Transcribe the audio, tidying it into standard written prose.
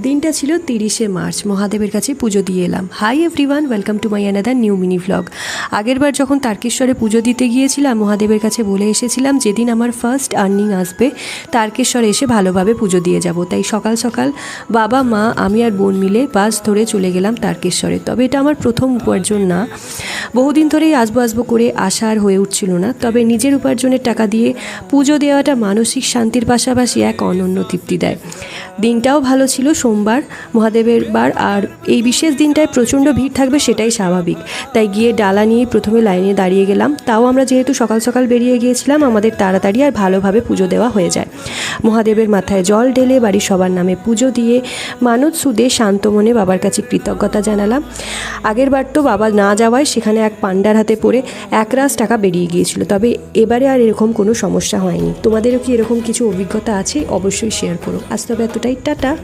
দিনটা ছিল 30শে মার্চ। মহাদেবের কাছে পুজো দিয়ে এলাম। Hi everyone, welcome to my another new mini vlog. আগেরবার যখন তারকেশ্বরে পুজো দিতে গিয়েছিলাম, মহাদেবের কাছে বলে এসেছিলাম যেদিন আমার ফার্স্ট আর্নিং আসবে তারকেশ্বরে এসে ভালোভাবে পুজো দিয়ে যাব। তাই সকাল সকাল বাবা, মা, আমি আর বোন মিলে বাস ধরে চলে গেলাম তারকেশ্বরে। তবে এটা আমার প্রথম উপার্জন না, বহুদিন ধরেই আসবো করে আসা আর হয়ে উঠছিল না। তবে নিজের উপার্জনের টাকা দিয়ে পুজো দেওয়াটা মানসিক শান্তির পাশাপাশি এক অনন্য তৃপ্তি দেয়। দিনটাও ভালো ছিল, সোমবার, মহাদেবের বার, আর এই বিশেষ দিনটায় প্রচণ্ড ভিড় থাকবে সেটাই স্বাভাবিক। তাই গিয়ে ডালা নিয়ে প্রথমে লাইনে দাঁড়িয়ে গেলাম। তাও আমরা যেহেতু সকাল সকাল বেরিয়ে গিয়েছিলাম, আমাদের তাড়াতাড়ি আর ভালোভাবে পুজো দেওয়া হয়ে যায়। মহাদেবের মাথায় জল ঢেলে বাড়ির সবার নামে পুজো দিয়ে মানত সুদে শান্ত মনে বাবার কাছে কৃতজ্ঞতা জানালাম। আগের বার তো বাবা না যাওয়ায় সেখানে এক পান্ডার হাতে পড়ে একরাশ টাকা বেরিয়ে গিয়েছিল। তবে এবারে আর এরকম কোনো সমস্যা হয়নি। তোমাদেরও কি এরকম কিছু অভিজ্ঞতা আছে? অবশ্যই শেয়ার করো। আজ তবে এতটাই, টাটা।